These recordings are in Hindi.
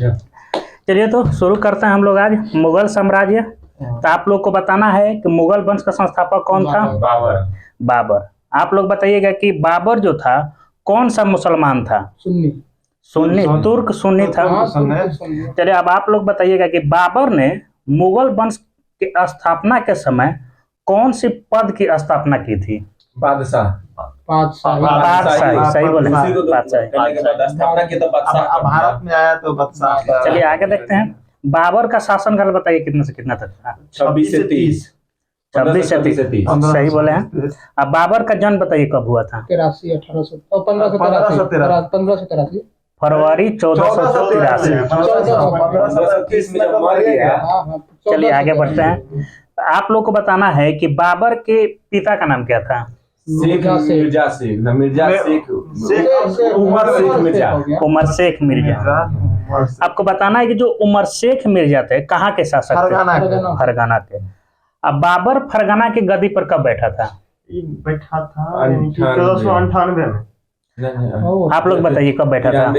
चलिए तो शुरू करते हैं हम लोग आज मुगल साम्राज्य। तो आप लोग को बताना है कि मुगल वंश का संस्थापक कौन था? बाबर। आप लोग बताइएगा कि बाबर जो था कौन सा मुसलमान था? सुन्नी तुर्क सुन्नी था। चलिए अब आप लोग बताइएगा कि बाबर ने मुगल वंश की स्थापना के समय कौन सी पद की स्थापना की थी? बादशाह। सही बोले, बादशाह। भारत में आया तो बादशाह। चलिए आगे देखते हैं। बाबर का शासनकाल बताइए कितने से कितना तक था? 26 से 30। 26 से 30 सही बोले हैं। अब बाबर का जन्म बताइए कब हुआ था? 1583 फरवरी 1483। चलिए आगे बढ़ते हैं। आप लोग को बताना है कि बाबर के पिता का नाम क्या था? उमर शेख मिर्जा। आपको बताना है कि जो उमर शेख मिर्जा थे कहाँ के शासक थे? फरगना के। अब बाबर फरगना की गद्दी पर कब बैठा था? 1498 में। आप लोग बताइए कब बैठा था?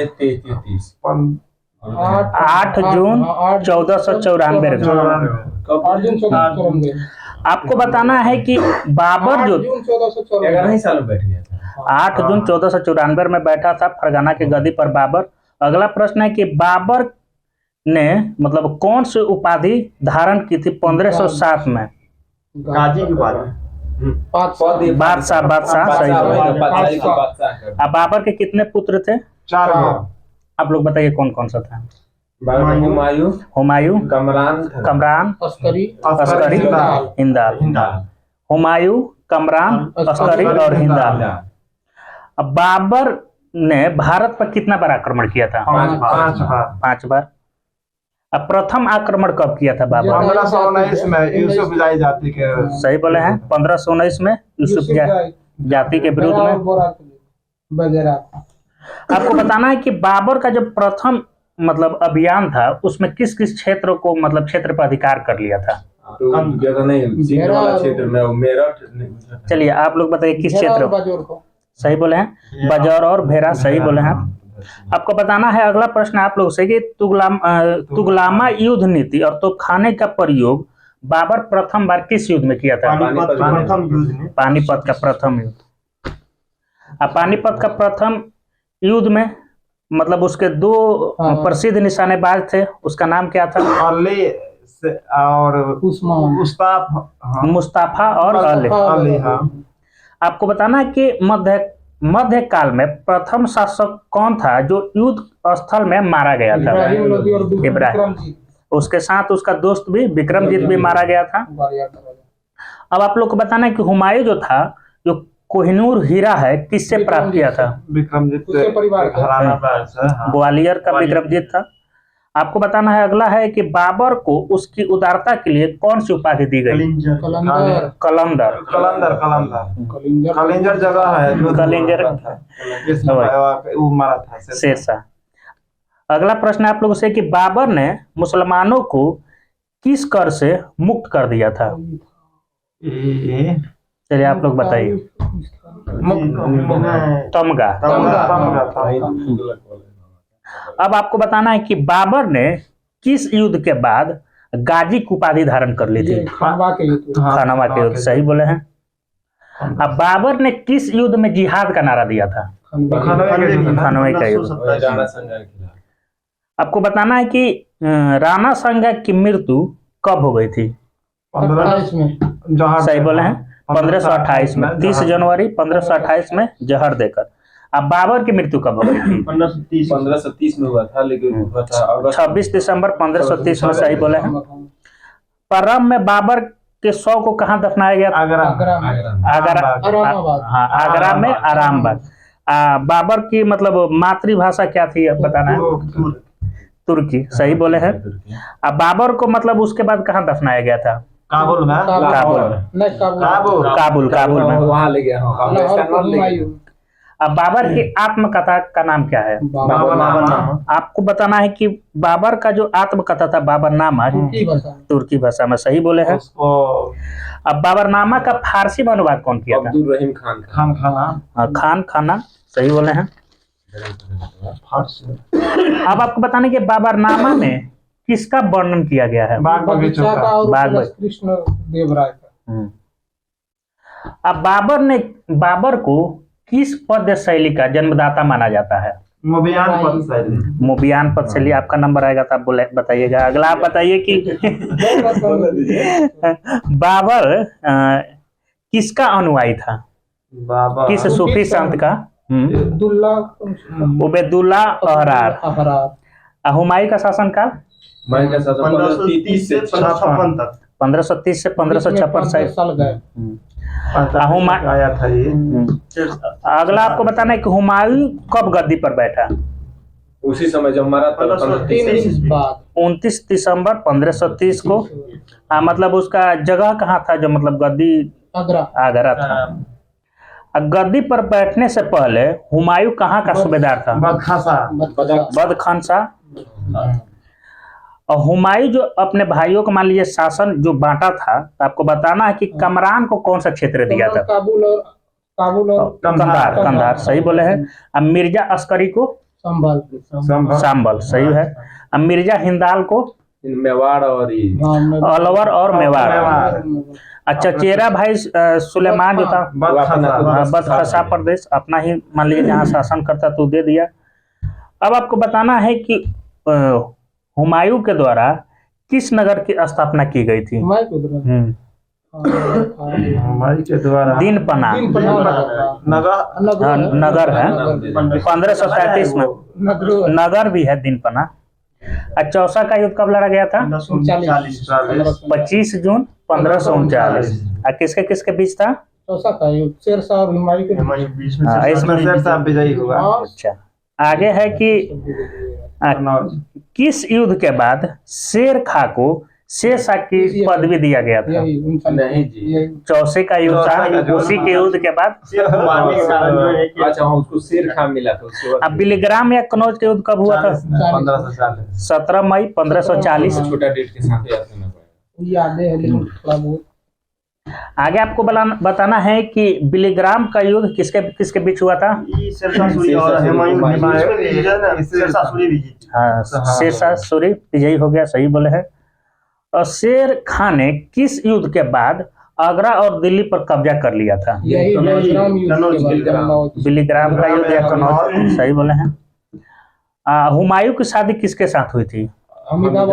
8 जून 1494। आपको बताना है कि बाबर जो 11 साल में बैठ गया था। 8 जून 1494 में बैठा था फरगना की गद्दी पर बाबर। अगला प्रश्न है कि बाबर ने मतलब कौन सी उपाधि धारण की थी 1507 में? गाजी की बादशाह। सही। अब बाबर के कितने पुत्र थे? 4। आप लोग बताइए कौन कौन सा था? हुमायूं, कमरान, अस्करी, हिंदाल। हुमायूं, कमरान, अस्करी और हिंदाल। अब बाबर ने भारत पर कितना बार आक्रमण किया था? 5 बार। अब प्रथम आक्रमण कब किया था बाबर? 1519 में यूसुफ जाति के। सही बोले हैं। 1519 में यूसुफ जाति के विरुद्ध में। आपको बताना है कि बाबर का जो प्रथम मतलब अभियान था उसमें किस किस क्षेत्र को मतलब क्षेत्र पर अधिकार कर लिया था? क्षेत्र में मेरठ। चलिए आप लोग बताइए किस क्षेत्र को? सही बोले हैं। बजौर और भेरा। सही बोले हैं। आपको बताना है अगला प्रश्न आप लोग से कि तुगलामा युद्ध नीति और तोपखाने का प्रयोग बाबर प्रथम बार किस युद्ध में किया था? पानीपत का प्रथम युद्ध। पानीपत का प्रथम युद्ध में मतलब उसके 2 प्रसिद्ध निशानेबाज थे। उसका नाम क्या था? और मुस्ताफा और अली। आपको बताना है कि मध्य काल में प्रथम शासक कौन था जो युद्ध स्थल में मारा गया था? इब्राहिम। उसके साथ उसका दोस्त भी विक्रमजीत भी मारा गया था। अब आप लोग को बताना है कि हुमायूं जो था जो कोहिनूर हीरा है किससे प्राप्त किया था? विक्रमजीत ग्वालियर का विक्रमजीत था। आपको बताना है अगला है कि बाबर को उसकी उदारता के लिए कौन सी उपाधि दी गई? कलंदर जगह है। कलिंजर शेरशाह। अगला प्रश्न आप लोगों से कि बाबर ने मुसलमानों को किस कर से मुक्त कर दिया था? चलिए आप लोग बताइए। तमगा। अब आपको बताना है कि बाबर ने किस युद्ध के बाद गाजी की उपाधि धारण कर ली थी? खानवा के युद्ध। सही बोले हैं। अब बाबर ने किस युद्ध में जिहाद का नारा दिया था? खानवे का युद्ध। आपको बताना है कि राणा संगा की मृत्यु कब हो गई थी? 1528 में। सही बोले हैं। 1528 में 30 जनवरी 1528 में जहर देकर। अब बाबर की मृत्यु कब हो गई थी? 1530 में हुआ था लेकिन 26 दिसंबर 1530 में। सही बोले हैं। परम में बाबर के शव को कहाँ दफनाया गया था? आगरा में आरामबाग। बाबर की मतलब मातृभाषा क्या थी बताना है? तुर्की। सही बोले हैं। अब बाबर को मतलब उसके बाद कहाँ दफनाया गया था? काबुल में। वहां ले गया। अब बाबर की आत्मकथा का नाम क्या है? आपको बताना है कि बाबर का जो आत्मकथा था बाबरनामा तुर्की भाषा में। सही बोले हैं। अब बाबरनामा का फारसी में अनुवाद कौन किया था? अब्दुल रहीम खान। खान खाना। सही बोले हैं। अब आपको बताने के बाबरनामा में किसका वर्णन किया गया है? बाग बगीचों बगीचा का का। और बाग प्लस कृष्ण देव राय का। अब बाबर को किस पद शैली का जन्मदाता माना जाता है? मोबियान पद शैली। मोबियान पद शैली। आपका नंबर आएगा तो आप बताइएगा। अगला आप बताइए कि बाबर किसका अनुयायी था? बाबा किस सूफी संत का? उबैदुल्लाह अहरार। हुमायूं का शासनकाल? मैं का शासन 1530 से 56 तक। 1530 से 1556 साल गए। आया था ये। अगला आपको बताना है कि हुमायूं कब गद्दी पर बैठा? उसी समय जब मरा था 3 दिन बाद 29 दिसंबर 1530 को। मतलब उसका जगह कहाँ था जो मतलब गद्दी? आगरा था। गद्दी पर बैठने से पहले हुमायूं कहाँ का सूबेदार था? बदखानसा। और हुमायूं जो अपने भाइयों को मान लीजिए शासन जो बांटा था, आपको बताना है कि कमरान को कौन सा क्षेत्र दिया था? काबुल और कंधार। सही बोले हैं। अब मिर्जा अस्करी को? संभल। सही है। अब मिर्जा हिंदाल को? मेवाड़ और अलवर और मेवाड़। अच्छा, चेरा भाई सुलेमान जो था बदखसा प्रदेश अपना ही मान लीजिए जहाँ शासन करता तो दे दिया। अब आपको बताना है कि हुमायूं के द्वारा किस नगर की स्थापना की गई थी? हमारी के द्वारा दीनपना नगर है। 1533 में नगर भी है दीनपना। चौसा का युद्ध कब लड़ा गया था? 25 जून 1539। किसके किसके बीच था? चौसा का युद्ध शेरशाह और हुमायूं के बीच में। इसमें शेरशाह विजयी हुआ। अच्छा, आगे है कि किस युद्ध के बाद शेर खां को शेरशाह की पदवी दिया गया था? नहीं जी, चौसे का युद्ध था। उसी के युद्ध के बाद अच्छा उसको शेर खां मिला था उसके बाद। अब बिलीग्राम या कनौज के युद्ध कब हुआ था? 1540। 17 मई 1540। छोटा डेट के साथ याद करना यादें हैं लेकिन थोड़ा बहुत। आगे आपको बताना है कि बिलीग्राम का युद्ध किसके किसके बीच हुआ था? हाँ, शेरशाह सूरी विजयी हो गया। सही बोले हैं। और शेर खां ने किस युद्ध के बाद आगरा और दिल्ली पर कब्जा कर लिया था? यही बिलीग्राम का युद्ध या कनौज। सही बोले हैं। हुमायूं की शादी किसके साथ हुई थी? हमीदा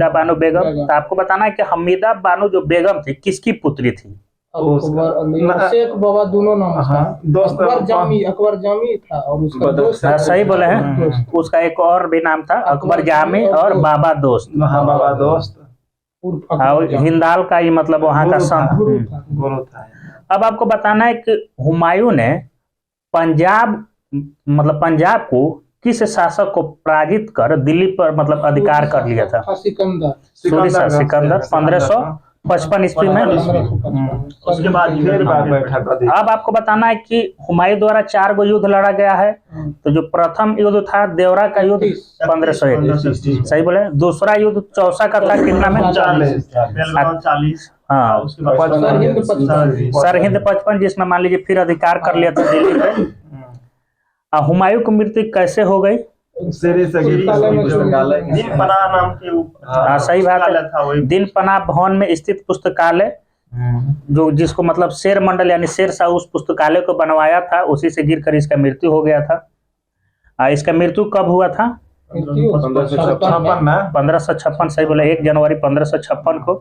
बानो बेगम। तो आपको बताना है कि हमीदा बानो जो बेगम थी किसकी पुत्री थी? शेख बाबा दोनों नाम अकबर जामी था और उसका दोस्त। सही बोले हैं। उसका एक और भी नाम था अकबर जामी और बाबा दोस्त। हिंदाल का ही मतलब वहाँ का संत। अब आपको बताना है कि हुमायूं ने पंजाब को किस शासक को पराजित कर दिल्ली पर मतलब अधिकार कर लिया था? सिकंदर 1555 ईस्वी में। उसके बाद फिर बैठा। अब आपको बताना है कि हुमायूं द्वारा 4 गो युद्ध लड़ा गया है। तो जो प्रथम युद्ध था देवरा का युद्ध 1501। सही बोले। दूसरा युद्ध चौसा का था कितना में? 40। हाँ, सरहिंद 55 जिसमें मान लीजिए फिर अधिकार कर लिया था दिल्ली पे। हुमायूं की मृत्यु कैसे हो गई? सही बात है। दीनपना भवन में स्थित पुस्तकालय जो जिसको मतलब शेर मंडल यानी शेरशाह उस पुस्तकालय को बनवाया था, उसी से गिरकर इसका मृत्यु हो गया था। इसका मृत्यु कब हुआ था? 1556। सही बोले। 1 जनवरी 1556 को।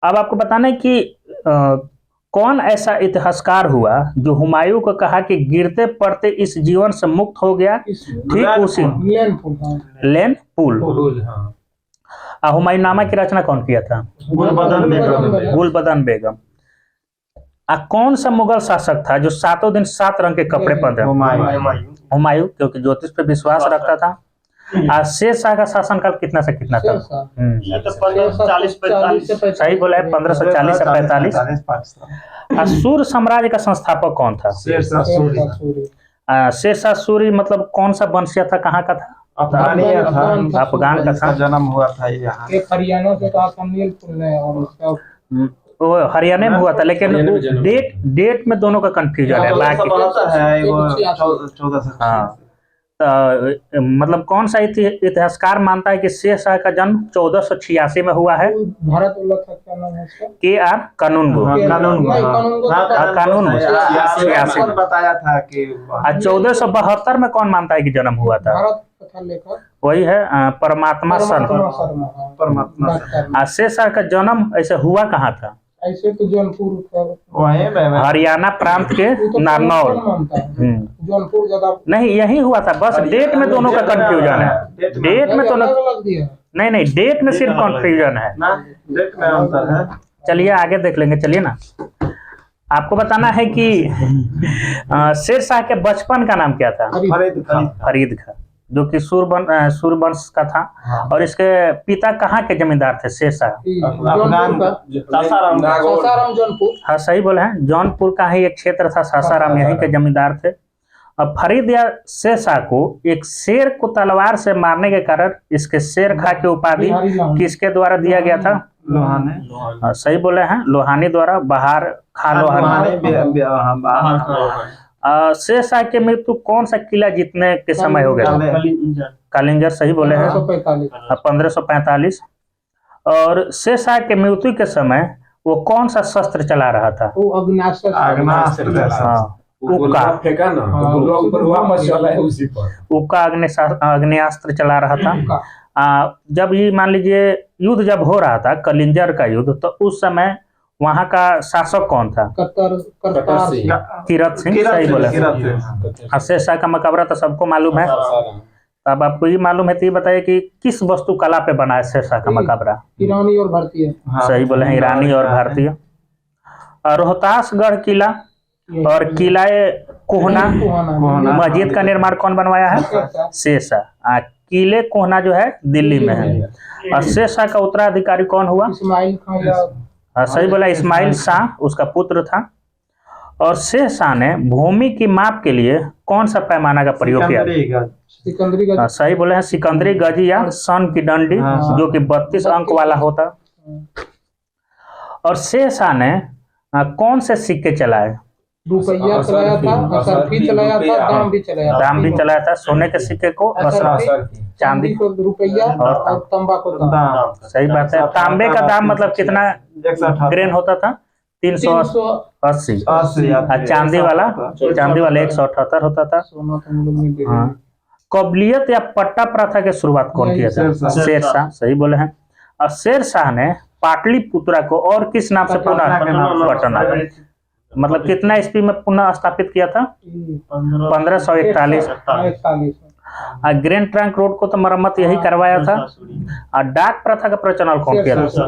अब आपको बताना है कि कौन ऐसा इतिहासकार हुआ जो हुमायूं को कहा कि गिरते पड़ते इस जीवन से मुक्त हो गया? ठीक उसी लेनपुल। हुमायूंनामा की रचना कौन किया था? गुलबदन बेगम। कौन सा मुगल शासक था जो 7 दिन 7 रंग के कपड़े पहनते? हुमायूं, क्योंकि ज्योतिष पे विश्वास रखता था। शेरशाह का शासनकाल कितना से कितना था? सही बोला है। 1540 से 45। सूर्य साम्राज्य का संस्थापक कौन था? शेरशाह सूरी मतलब कौन सा वंशीय था? कहाँ का था? अफगान का था। जन्म हुआ था यहाँ। हरियाणा से था। वो हरियाणा में हुआ था, लेकिन हरियाणा में जन्म डेट में दोनों का कंफ्यूजन है। बाकी 1486 हाँ, मतलब कौन सा इतिहासकार मानता है कि शेरशाह का जन्म 1486 में हुआ है? भारत उल्लेख था, क्या नाम है उसका? KR कानूनगो। कानूनगो 86 में बताया था कि 1472 में कौन मानता है कि जन्म हुआ था? भारत कथा लेखक वही है परमात्मा शर्मा। परमात्मा शेरशाह का जन्म ऐसे हुआ कहाँ था? ऐसे तो जौनपुर हरियाणा प्रांत के नारनौल। जौनपुर ज्यादा नहीं, यही हुआ था, बस डेट में दोनों का कंफ्यूजन है। डेट में तो अलग दिया है। नहीं, डेट में सिर्फ कंफ्यूजन है। डेट में अंतर है। चलिए आगे देख लेंगे, चलिए ना। आपको बताना है कि शेरशाह के बचपन का नाम क्या था? फरीद खां, जो कि सूरवंश का था। और इसके पिता कहाँ के जमींदार थे? शेरशाह सासाराम जौनपुर। हाँ, सही बोले हैं, जौनपुर का ही एक क्षेत्र था सासाराम, यहीं के जमींदार थे। अब फरीद या शेरशाह को एक शेर को तलवार से मारने के कारण इसके शेर खां की उपाधि किसके द्वारा दिया गया था? लोहानी। सही बोले हैं, लोहानी द्वारा, बहार खां लोहानी। शेरशाह के मृत्यु कौन सा किला जीतने के समय हो गया? कालिंजर, सही बोले हैं, 1545। और शेरशाह के मृत्यु के समय वो कौन सा शस्त्र चला रहा था? वो अग्नास्त्र। हाँ, उक्का फेंका ना तो बुलवा ऊपर वापस चला है उसी पर। उक्का अग्नेयास्त्र चला रहा था। जब ये मान लीजिए युद्ध जब हो रहा था, कलिंजर का युद्ध, तो उस समय वहाँ का शासक कौन था? कीरत सिंह, सही बोले। शेरशाह का मकबरा तो सबको मालूम है। अब आपको ये मालूम है तो ये बताइए कि किस वस्तु कला पे बना है शेरशाह का मकबरा? ईरानी और भारतीय। सही बोले हैं, ईरानी और भारतीय। रोहतासगढ़ किला और किलाए कोहना मस्जिद का निर्माण कौन बनवाया है? शेरशाह। किले कोहना जो है दिल्ली में है। और शेरशाह का उत्तराधिकारी कौन हुआ? इस्माइल खां। सही बोला, इस्माइल शाह उसका पुत्र था। और शेरशाह ने भूमि की माप के लिए कौन सा पैमाना का प्रयोग किया? सिकंदरी गज। सही बोले हैं, सिकंदरी गज या सन की डंडी, जो कि 32 अंक वाला होता। और शेरशाह ने कौन से सिक्के चलाए? रुपया चलाया था, असरफी चलाया था, दाम भी चलाया था। दाम भी चलाया था, सोने के सिक्के को, चांदी को रुपया और तांबा को दाम। सही बात है। तांबे का दाम मतलब कितना ग्रेन होता था? 380। चांदी वाला 178 होता था। कबलियत या पट्टा प्रथा की शुरुआत कौन किया था? शेरशाह, सही बोले हैं। और शेरशाह ने पाटलिपुत्रा को और किस नाम से पुनः पटना, मतलब कितना ईस्वी में पुनः स्थापित किया था? 1541। ग्रैंड ट्रंक रोड को तो मरम्मत यही करवाया था। और डाक प्रथा का प्रचलन कौन किया था?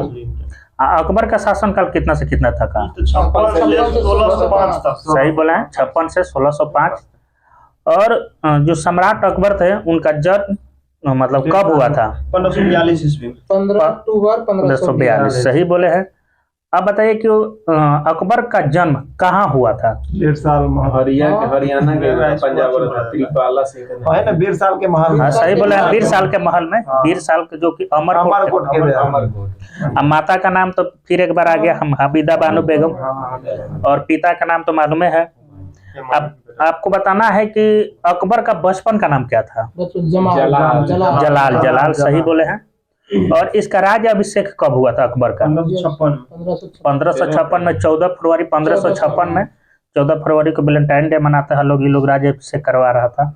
अकबर का शासनकाल कितना से कितना था का? 56 से सही बोला है, 56 से 1605। और जो सम्राट अकबर थे उनका जन्म मतलब कब हुआ था? 1542 ईस्वी, 15 अक्टूबर 1542। सही बोले हैं। अब बताइए कि अकबर का जन्म कहाँ हुआ था? हरियाणा के पंजाब तिलपाला से है ना, बीरसाल के महल। सही बोले हैं, बीरसाल के महल में। बीरसाल के जो कि अमरकोट के। माता का नाम तो फिर एक बार आ गया, हम हबीदा बानो बेगम। और पिता का नाम तो मालूम है। अब आपको बताना है कि अकबर का बचपन का नाम क्या था? जलाल। सही बोले हैं। और इसका राज्य अभिषेक कब हुआ था अकबर का? 1556 में। 14 फरवरी 1556 में, 14 फरवरी को वैलेंटाइन डे मनाते हैं लोग। ये लोग राज्य अभिषेक करवा रहा था।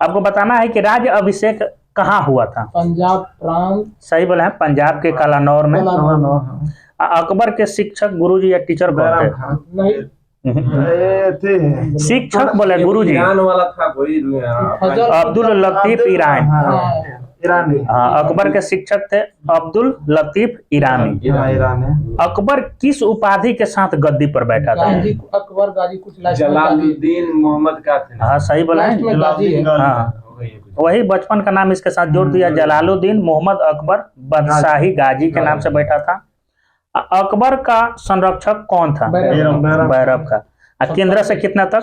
आपको बताना है कि राज्य अभिषेक कहाँ हुआ था? पंजाब प्रांत। सही बोले हैं, पंजाब के कालानौर में। अकबर के शिक्षक गुरुजी या टीचर कौन थे? शिक्षक बोले गुरुजी वाला था कोई अब्दुल लतीफ ईरानी। अकबर के शिक्षक थे अब्दुल लतीफ ईरानी। अकबर किस उपाधि के साथ गद्दी पर बैठा था? अकबर गाजी कुछ जलालुद्दीन मोहम्मद का थे। हाँ, सही बोला है। हाँ, वही बचपन का नाम इसके साथ जोड़ दिया, जलालुद्दीन मोहम्मद अकबर बादशाही गाजी के नाम से बैठा था। अकबर का संरक्षक कौन था? बैरब का। केंद्र से कितना तक?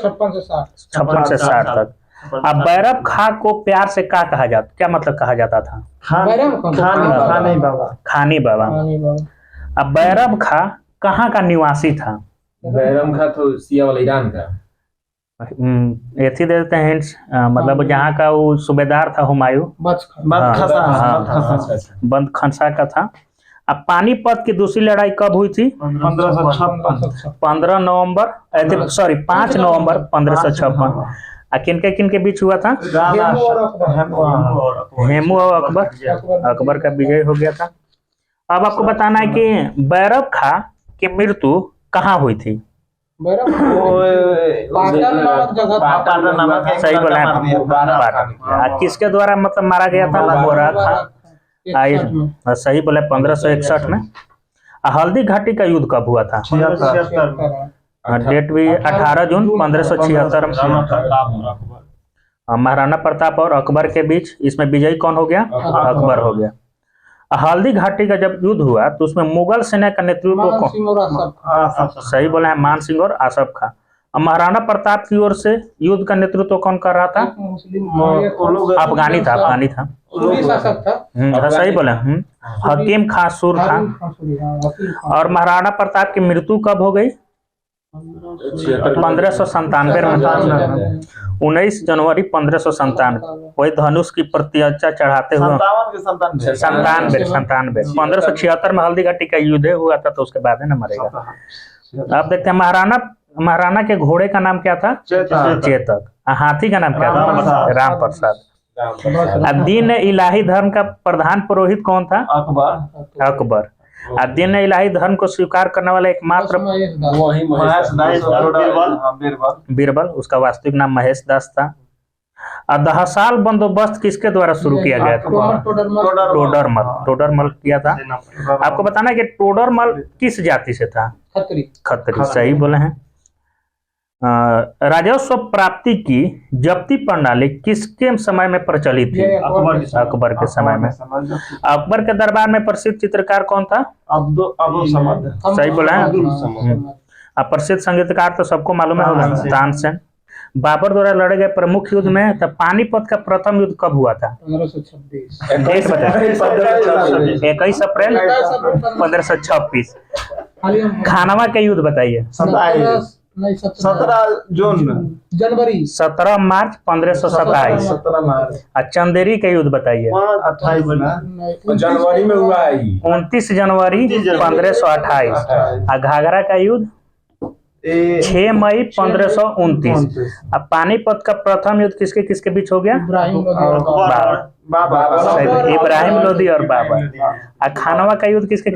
56 से 60 तक। अब बैरब खां को प्यार से कहा जाता, क्या मतलब कहा जाता था? खानी बाबा। अब बैरब खां कहाँ का निवासी था? बैरम का तो सिया वाला ईरान का। ऐसी दे देते हैं hints, मतलब जहाँ का वो सूबेदार था हुमायूं, बंद खंसा का था। अब पानीपत की दूसरी लड़ाई कब हुई थी? 15 नवंबर, सॉरी 5 नवंबर 1556। किन के बीच हुआ था? हेमू और अकबर का विजय हो गया था। अब आपको बताना है कि बैरम खां की मृत्यु कहाँ हुई थी? सही बोला है, किसके द्वारा मतलब मारा गया था? गोरा खां। सही बोला, 1561 में। हल्दी घाटी का युद्ध कब हुआ था? डेट भी 18 जून 1576 में। महाराणा प्रताप और अकबर के बीच इसमें विजयी कौन हो गया? अकबर हो गया। हल्दी घाटी का जब युद्ध हुआ तो उसमें मुगल सेना का नेतृत्व कौन? सही बोला है, मान सिंह और आसफ खां। महाराणा प्रताप की ओर से युद्ध का नेतृत्व कौन कर रहा था? अफगानी था। सही बोला। हकीम खां सुर था। और महाराणा प्रताप की मृत्यु कब हो गई? 1597 में, 19 जनवरी 1597। वही धनुष की प्रत्यक्षा चढ़ाते हुए 97 1576 में हल्दी घाटी का युद्ध हुआ था, तो उसके बाद है ना मरेगा। अब देखते हैं महाराणा के घोड़े का नाम क्या था? चेतक। हाथी का नाम क्या था? राम प्रसाद। दीन इलाही धर्म का प्रधान पुरोहित कौन था? अकबर। दीन इलाही धर्म को स्वीकार करने वाला एकमात्र बीरबल, उसका वास्तविक नाम महेश दास था। 10 साल बंदोबस्त किसके द्वारा शुरू किया गया था? टोडरमल किया था। आपको बताना है कि टोडरमल किस जाति से था? खत्री। सही बोले हैं। राजस्व प्राप्ति की जब्ती प्रणाली किसके समय में प्रचलित थी? अकबर के समय में। अकबर के दरबार में प्रसिद्ध चित्रकार कौन था? सही बोला है। प्रसिद्ध संगीतकार तो सबको मालूम है, तानसेन। बाबर द्वारा लड़े गए प्रमुख युद्ध में पानीपत का प्रथम युद्ध कब हुआ था? 21 अप्रैल 1526। खानवा का युद्ध बताइए। 17 जून जनवरी 17 मार्च 1527। चंदेरी का युद्ध बताइए। 28 जनवरी में हुआ है। 29 जनवरी 1528। घाघरा का युद्ध 6 मई 1529। अब पानीपत का प्रथम युद्ध किसके बीच हो गया? इब्राहिम लोदी और बाबर। खानवा का युद्ध किसके?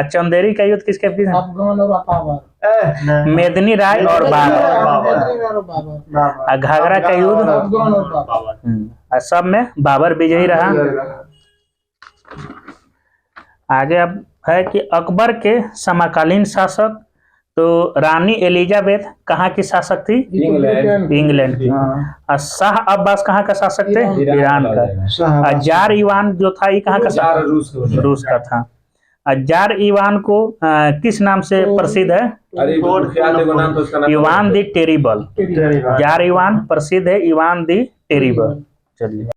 चंदेरी का युद्ध किसके बीच? मेदिनी राय और बाबर। घाघरा का युद्ध सब में बाबर विजयी रहा। आगे अब है कि अकबर के समकालीन शासक तो रानी एलिजाबेथ कहाँ की शासक थी? इंग्लैंड की। शाह अब्बास कहाँ का शासक थे? ईरान का। जार ईवान जो था ये कहाँ का? रूस का था। जार ईवान को किस नाम से प्रसिद्ध है? इवान दी टेरिबल। जार ईवान प्रसिद्ध है इवान दी टेरिबल। चलिए।